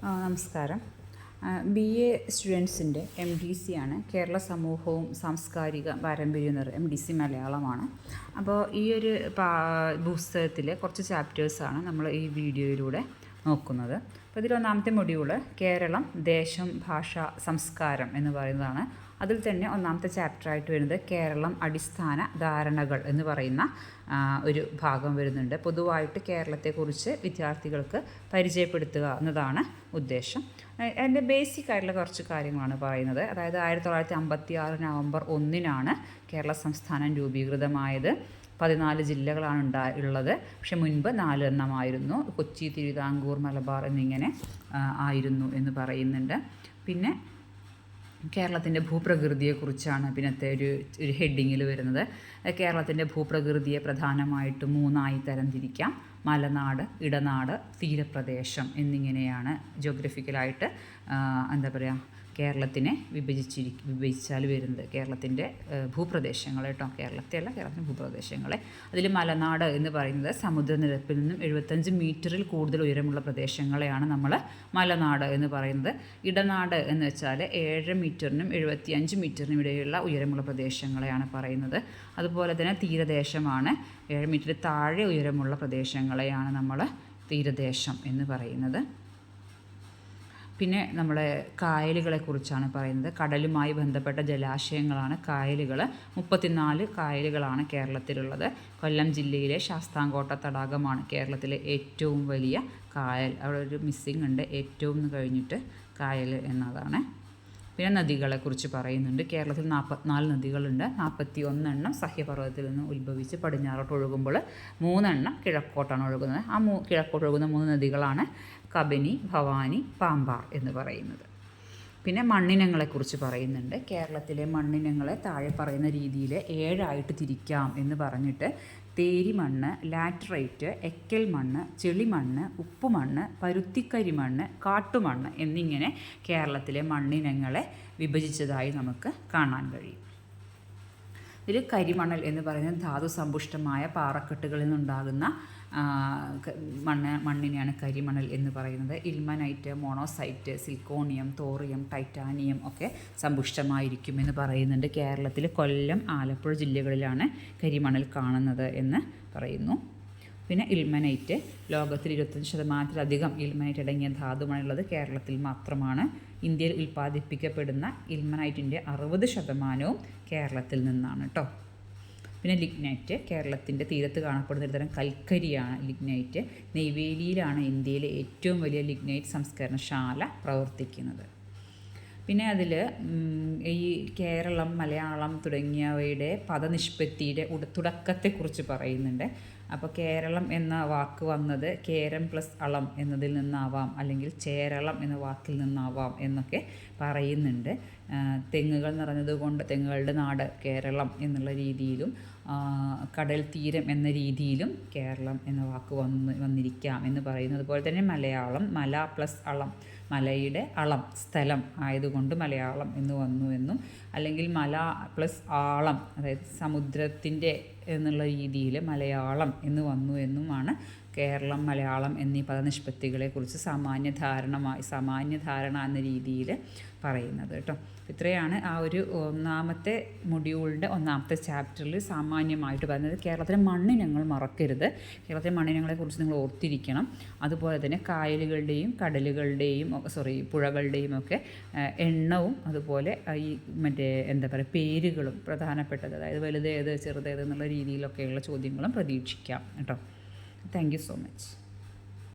നമസ്കാരം. BA സ്റ്റുഡൻസിൻ്റെ MDC ആണ്. കേരള സമൂഹവും സാംസ്കാരിക പാരമ്പര്യവും എന്ന MDC മലയാളമാണ്. അപ്പോൾ ഈ ഒരു പുസ്തകത്തിലെ കുറച്ച് ചാപ്റ്റേഴ്സാണ് നമ്മൾ ഈ വീഡിയോയിലൂടെ നോക്കുന്നത്. അപ്പോൾ ഇതിലൊന്നാമത്തെ മൊഡ്യൂള് കേരളം, ദേശം, ഭാഷ, സംസ്കാരം എന്ന് പറയുന്നതാണ്. അതിൽ തന്നെ ഒന്നാമത്തെ ചാപ്റ്ററായിട്ട് വരുന്നത് കേരളം അടിസ്ഥാന ധാരണകൾ എന്ന് പറയുന്ന ഒരു ഭാഗം വരുന്നുണ്ട്. പൊതുവായിട്ട് കേരളത്തെക്കുറിച്ച് വിദ്യാർത്ഥികൾക്ക് പരിചയപ്പെടുത്തുക എന്നതാണ് ഉദ്ദേശം. അതിൻ്റെ ബേസിക് ആയിട്ടുള്ള കുറച്ച് കാര്യങ്ങളാണ് പറയുന്നത്. അതായത് 1956 നവംബർ 1 കേരള സംസ്ഥാനം രൂപീകൃതമായത്. 14 ജില്ലകളാണ് ഉള്ളത്. പക്ഷെ മുൻപ് 4 എണ്ണമായിരുന്നു. കൊച്ചി, തിരുവിതാംകൂർ, മലബാർ എന്നിങ്ങനെ ആയിരുന്നു എന്ന് പറയുന്നുണ്ട്. പിന്നെ കേരളത്തിൻ്റെ ഭൂപ്രകൃതിയെക്കുറിച്ചാണ് പിന്നത്തെ ഒരു ഹെഡിങ്ങിൽ വരുന്നത്. കേരളത്തിൻ്റെ ഭൂപ്രകൃതിയെ പ്രധാനമായിട്ടും 3 തരംതിരിക്കാം: മലനാട്, ഇടനാട്, തീരപ്രദേശം എന്നിങ്ങനെയാണ് ജോഗ്രഫിക്കലായിട്ട് കേരളത്തിനെ വിഭജിച്ചാൽ വരുന്നത്. കേരളത്തിൻ്റെ ഭൂപ്രദേശങ്ങൾ കേട്ടോ, കേരളത്തിൻ്റെ ഭൂപ്രദേശങ്ങളെ. അതിൽ മലനാട് എന്ന് പറയുന്നത് സമുദ്രനിരപ്പിൽ നിന്നും 75 മീറ്ററിൽ കൂടുതൽ ഉയരമുള്ള പ്രദേശങ്ങളെയാണ് നമ്മൾ മലനാട് എന്ന് പറയുന്നത്. ഇടനാട് എന്ന് വെച്ചാൽ 7 മീറ്ററിനും 75 മീറ്ററിനും ഇടയിലുള്ള ഉയരമുള്ള പ്രദേശങ്ങളെയാണ് പറയുന്നത്. അതുപോലെ തന്നെ തീരദേശമാണ്. 7 മീറ്റർ താഴെ ഉയരമുള്ള പ്രദേശങ്ങളെയാണ് നമ്മൾ തീരദേശം എന്ന് പറയുന്നത്. പിന്നെ നമ്മളെ കായലുകളെക്കുറിച്ചാണ് പറയുന്നത്. കടലുമായി ബന്ധപ്പെട്ട ജലാശയങ്ങളാണ് കായലുകൾ. 34 കായലുകളാണ് കേരളത്തിലുള്ളത്. കൊല്ലം ജില്ലയിലെ ശാസ്താംകോട്ട തടാകമാണ് കേരളത്തിലെ ഏറ്റവും വലിയ കായൽ. അവിടെ ഒരു മിസ്സിങ് ഉണ്ട്, ഏറ്റവും എന്ന് കഴിഞ്ഞിട്ട് കായൽ എന്നതാണ്. പിന്നെ നദികളെക്കുറിച്ച് പറയുന്നുണ്ട്. കേരളത്തിൽ 44 നദികളുണ്ട്. 41 സഹ്യപർവ്വതത്തിൽ നിന്ന് ഉത്ഭവിച്ച് പടിഞ്ഞാറോട്ട് ഒഴുകുമ്പോൾ 3 കിഴക്കോട്ടാണ് ഒഴുകുന്നത്. കിഴക്കോട്ട് ഒഴുകുന്ന 3 നദികളാണ് കബനി, ഭവാനി, പാമ്പാർ എന്ന് പറയുന്നത്. പിന്നെ മണ്ണിനങ്ങളെക്കുറിച്ച് പറയുന്നുണ്ട്. കേരളത്തിലെ മണ്ണിനങ്ങളെ താഴെ പറയുന്ന രീതിയിൽ 7 തിരിക്കാം എന്ന് പറഞ്ഞിട്ട് തേരിമണ്ണ്, ലാറ്ററൈറ്റ്, എക്കൽ മണ്ണ്, ചെളിമണ്ണ്, ഉപ്പുമണ്ണ്, പരുത്തിക്കരിമണ്ണ്, കാട്ടുമണ്ണ് എന്നിങ്ങനെ കേരളത്തിലെ മണ്ണിനങ്ങളെ വിഭജിച്ചതായി നമുക്ക് കാണാൻ കഴിയും. ഇതിൽ കരിമണൽ എന്ന് പറയുന്നത് ധാതു സമ്പുഷ്ടമായ പാറക്കെട്ടുകളിൽ നിന്നുണ്ടാകുന്ന മണ്ണിനെയാണ് കരിമണൽ എന്ന് പറയുന്നത്. ഇൽമനൈറ്റ്, മോണോസൈറ്റ്, സിൽക്കോണിയം, തോറിയം, ടൈറ്റാനിയം ഒക്കെ സമ്പുഷ്ടമായിരിക്കും എന്ന് പറയുന്നുണ്ട്. കേരളത്തിൽ കൊല്ലം, ആലപ്പുഴ ജില്ലകളിലാണ് കരിമണൽ കാണുന്നത് എന്ന് പറയുന്നു. പിന്നെ ഇൽമനൈറ്റ്, ലോകത്തിൽ 25%-ലധികം ഇൽമനൈറ്റ് അടങ്ങിയ ധാതുമണുള്ളത് കേരളത്തിൽ മാത്രമാണ്. ഇന്ത്യയിൽ ഉൽപ്പാദിപ്പിക്കപ്പെടുന്ന ഇൽമനൈറ്റിൻ്റെ 60% കേരളത്തിൽ നിന്നാണ് കേട്ടോ. പിന്നെ ലിഗ്നൈറ്റ്, കേരളത്തിൻ്റെ തീരത്ത് കാണപ്പെടുന്ന ഒരു തരം കൽക്കരിയാണ് ലിഗ്നൈറ്റ്. നെയ്വേലിയിലാണ് ഇന്ത്യയിലെ ഏറ്റവും വലിയ ലിഗ്നൈറ്റ് സംസ്കരണശാല പ്രവർത്തിക്കുന്നത്. പിന്നെ അതിൽ ഈ കേരളം, മലയാളം തുടങ്ങിയവയുടെ പദനിഷ്പത്തിയുടെ തുടക്കത്തെക്കുറിച്ച് പറയുന്നുണ്ട്. അപ്പോൾ കേരളം എന്ന വാക്ക് വന്നത് കേരം പ്ലസ് അളം എന്നതിൽ നിന്നാവാം, അല്ലെങ്കിൽ ചേരളം എന്ന വാക്കിൽ നിന്നാവാം എന്നൊക്കെ പറയുന്നുണ്ട്. തെങ്ങുകൾ നിറഞ്ഞതുകൊണ്ട് തെങ്ങുകളുടെ നാട് കേരളം എന്നുള്ള രീതിയിലും കടൽ തീരം എന്ന രീതിയിലും കേരളം എന്ന വാക്ക് വന്നിരിക്കാം എന്ന് പറയുന്നു. അതുപോലെ തന്നെ മലയാളം, മല പ്ലസ് അളം, മലയുടെ അളം സ്ഥലം ആയതുകൊണ്ട് മലയാളം എന്ന് വന്നു എന്നും, അല്ലെങ്കിൽ മല പ്ലസ് ആളം, അതായത് സമുദ്രത്തിൻ്റെ എന്നുള്ള രീതിയിൽ മലയാളം എന്ന് വന്നു എന്നുമാണ് കേരളം, മലയാളം എന്നീ പദനിഷ്പത്തികളെക്കുറിച്ച് സാമാന്യ ധാരണ എന്ന രീതിയിൽ പറയുന്നത് കേട്ടോ. ഇത്രയാണ് ആ ഒരു ഒന്നാമത്തെ മൊഡ്യൂളിൻ്റെ ഒന്നാമത്തെ ചാപ്റ്ററിൽ സാമാന്യമായിട്ട് പറയുന്നത്. കേരളത്തിലെ മണ്ണിനങ്ങൾ മറക്കരുത്. കേരളത്തിലെ മണ്ണിനങ്ങളെക്കുറിച്ച് നിങ്ങൾ ഓർത്തിരിക്കണം. അതുപോലെ തന്നെ കായലുകളുടെയും കടലുകളുടെയും പുഴകളുടെയും ഒക്കെ എണ്ണവും അതുപോലെ ഈ പേരുകളും പ്രധാനപ്പെട്ടത്, അതായത് വലുതേത് ചെറുതേത് എന്നുള്ള രീതിയിലൊക്കെയുള്ള ചോദ്യങ്ങളും പ്രതീക്ഷിക്കാം കേട്ടോ. Thank you so much.